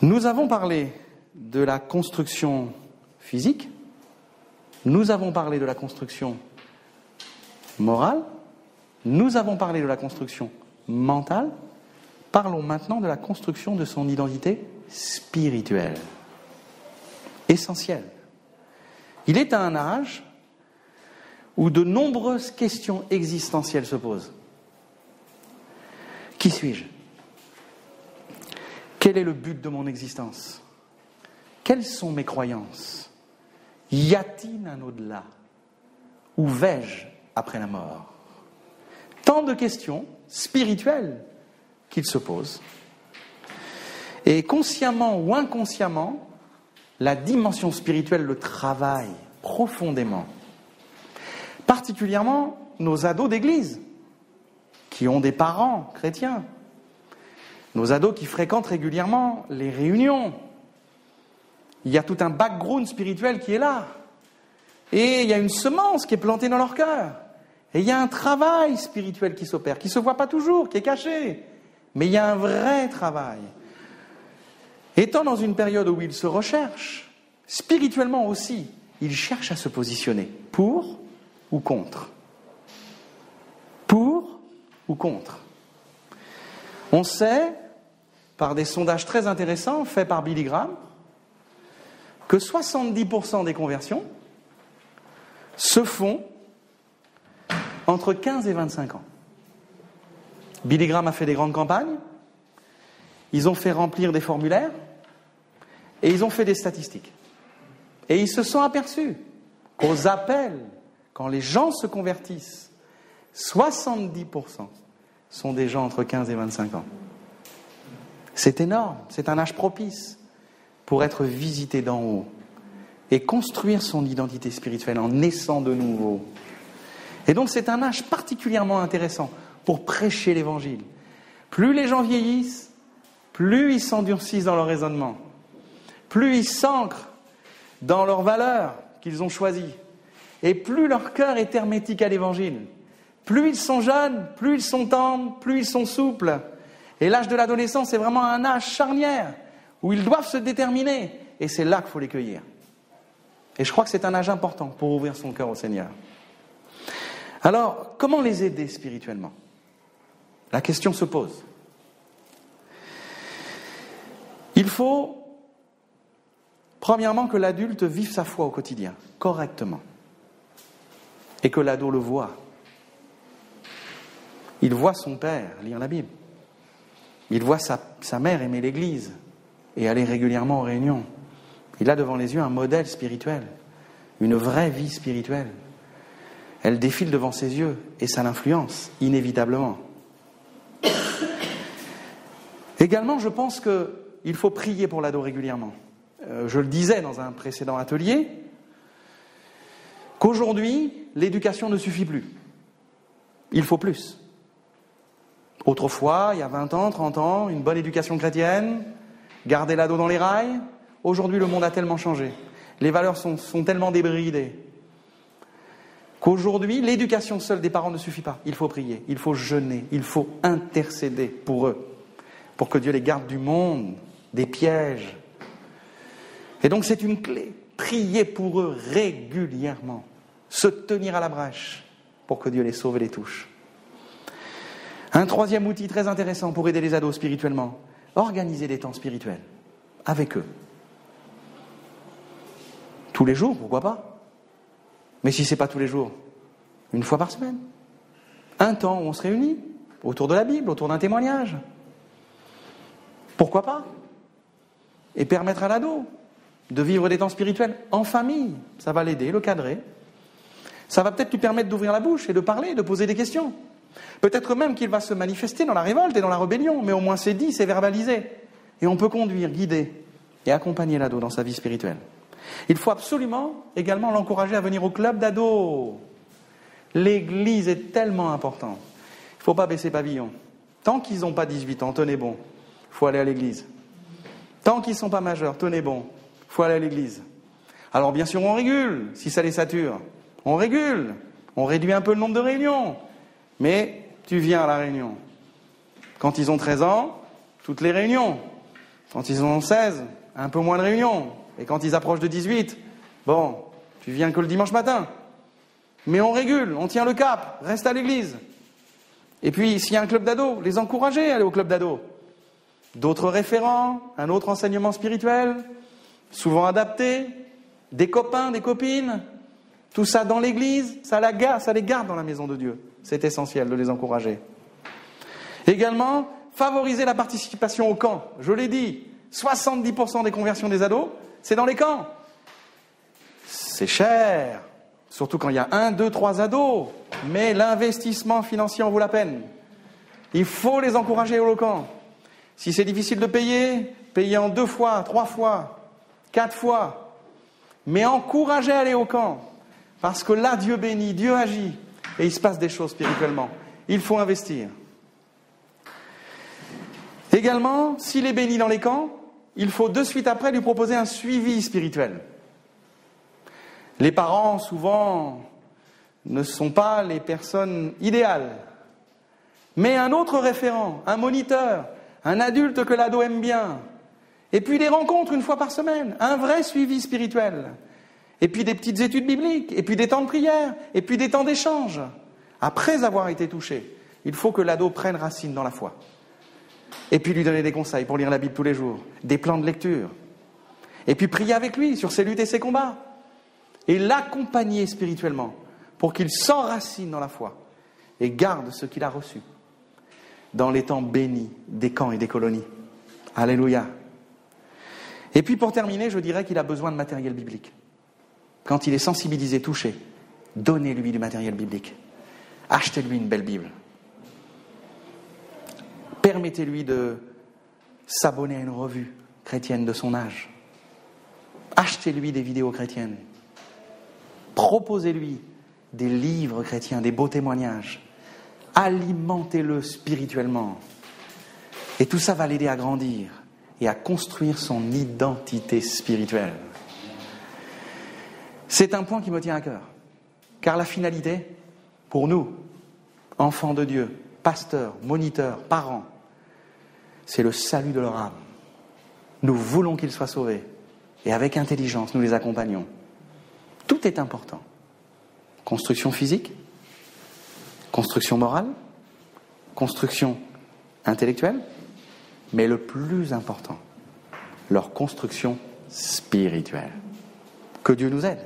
Nous avons parlé de la construction physique, nous avons parlé de la construction morale, nous avons parlé de la construction mentale. Parlons maintenant de la construction de son identité spirituelle. Essentielle. Il est à un âge où de nombreuses questions existentielles se posent. Qui suis-je ? Quel est le but de mon existence ? Quelles sont mes croyances ? Y a-t-il un au-delà ? Où vais-je après la mort ? Tant de questions spirituelles qu'il se pose. Et consciemment ou inconsciemment, la dimension spirituelle le travaille profondément. Particulièrement nos ados d'église, qui ont des parents chrétiens. Nos ados qui fréquentent régulièrement les réunions. Il y a tout un background spirituel qui est là. Et il y a une semence qui est plantée dans leur cœur. Et il y a un travail spirituel qui s'opère, qui ne se voit pas toujours, qui est caché. Mais il y a un vrai travail. Étant dans une période où ils se recherchent, spirituellement aussi, ils cherchent à se positionner. Pour ou contre ? Pour ou contre ? On sait, par des sondages très intéressants faits par Billy Graham, que 70% des conversions se font entre 15 et 25 ans. Billy Graham a fait des grandes campagnes, ils ont fait remplir des formulaires et ils ont fait des statistiques. Et ils se sont aperçus qu'aux appels, quand les gens se convertissent, 70% sont des gens entre 15 et 25 ans. C'est énorme, c'est un âge propice pour être visité d'en haut et construire son identité spirituelle en naissant de nouveau. Et donc c'est un âge particulièrement intéressant pour prêcher l'évangile. Plus les gens vieillissent, plus ils s'endurcissent dans leur raisonnement, plus ils s'ancrent dans leurs valeurs qu'ils ont choisies, et plus leur cœur est hermétique à l'évangile. Plus ils sont jeunes, plus ils sont tendres, plus ils sont souples. Et l'âge de l'adolescence est vraiment un âge charnière où ils doivent se déterminer. Et c'est là qu'il faut les cueillir. Et je crois que c'est un âge important pour ouvrir son cœur au Seigneur. Alors, comment les aider spirituellement ? La question se pose. Il faut, premièrement, que l'adulte vive sa foi au quotidien, correctement. Et que l'ado le voit. Il voit son père lire la Bible. Il voit sa mère aimer l'Église et aller régulièrement aux réunions. Il a devant les yeux un modèle spirituel, une vraie vie spirituelle. Elle défile devant ses yeux et ça l'influence, inévitablement. Également, je pense qu'il faut prier pour l'ado régulièrement. Je le disais dans un précédent atelier, qu'aujourd'hui, l'éducation ne suffit plus. Il faut plus. Autrefois, il y a 20 ans, 30 ans, une bonne éducation chrétienne, garder l'ado dans les rails. Aujourd'hui, le monde a tellement changé. Les valeurs sont tellement débridées qu'aujourd'hui, l'éducation seule des parents ne suffit pas. Il faut prier, il faut jeûner, il faut intercéder pour eux, pour que Dieu les garde du monde, des pièges. Et donc, c'est une clé. Prier pour eux régulièrement. Se tenir à la brèche pour que Dieu les sauve et les touche. Un troisième outil très intéressant pour aider les ados spirituellement, organiser des temps spirituels avec eux. Tous les jours, pourquoi pas ? Mais si ce n'est pas tous les jours, une fois par semaine. Un temps où on se réunit autour de la Bible, autour d'un témoignage. Pourquoi pas ? Et permettre à l'ado de vivre des temps spirituels en famille. Ça va l'aider, le cadrer. Ça va peut-être lui permettre d'ouvrir la bouche et de parler, de poser des questions. Peut-être même qu'il va se manifester dans la révolte et dans la rébellion, mais au moins c'est dit, c'est verbalisé. Et on peut conduire, guider et accompagner l'ado dans sa vie spirituelle. Il faut absolument également l'encourager à venir au club d'ados. L'église est tellement importante. Il ne faut pas baisser pavillon. Tant qu'ils n'ont pas 18 ans, tenez bon, il faut aller à l'église. Tant qu'ils ne sont pas majeurs, tenez bon, il faut aller à l'église. Alors bien sûr, on régule, si ça les sature. On régule, on réduit un peu le nombre de réunions. Mais tu viens à la réunion. Quand ils ont 13 ans, toutes les réunions. Quand ils en ont 16, un peu moins de réunions. Et quand ils approchent de 18, bon, tu viens que le dimanche matin. Mais on régule, on tient le cap, reste à l'église. Et puis, s'il y a un club d'ados, les encourager à aller au club d'ados. D'autres référents, un autre enseignement spirituel, souvent adapté, des copains, des copines, tout ça dans l'église, ça les garde dans la maison de Dieu. C'est essentiel de les encourager. Également, favoriser la participation au camp. Je l'ai dit, 70% des conversions des ados, c'est dans les camps. C'est cher, surtout quand il y a 1, 2, 3 ados, mais l'investissement financier en vaut la peine. Il faut les encourager au camp. Si c'est difficile de payer, payez en 2 fois, 3 fois, 4 fois. Mais encouragez à aller au camp. Parce que là, Dieu bénit, Dieu agit. Et il se passe des choses spirituellement. Il faut investir. Également, s'il est béni dans les camps, il faut de suite après lui proposer un suivi spirituel. Les parents, souvent, ne sont pas les personnes idéales. Mais un autre référent, un moniteur, un adulte que l'ado aime bien. Et puis des rencontres 1 fois par semaine, un vrai suivi spirituel. Et puis des petites études bibliques, et puis des temps de prière, et puis des temps d'échange. Après avoir été touché, il faut que l'ado prenne racine dans la foi. Et puis lui donner des conseils pour lire la Bible tous les jours, des plans de lecture. Et puis prier avec lui sur ses luttes et ses combats. Et l'accompagner spirituellement pour qu'il s'enracine dans la foi et garde ce qu'il a reçu dans les temps bénis des camps et des colonies. Alléluia. Et puis pour terminer, je dirais qu'il a besoin de matériel biblique. Quand il est sensibilisé, touché, donnez-lui du matériel biblique. Achetez-lui une belle Bible. Permettez-lui de s'abonner à une revue chrétienne de son âge. Achetez-lui des vidéos chrétiennes. Proposez-lui des livres chrétiens, des beaux témoignages. Alimentez-le spirituellement. Et tout ça va l'aider à grandir et à construire son identité spirituelle. C'est un point qui me tient à cœur. Car la finalité, pour nous, enfants de Dieu, pasteurs, moniteurs, parents, c'est le salut de leur âme. Nous voulons qu'ils soient sauvés. Et avec intelligence, nous les accompagnons. Tout est important. Construction physique, construction morale, construction intellectuelle, mais le plus important, leur construction spirituelle. Que Dieu nous aide.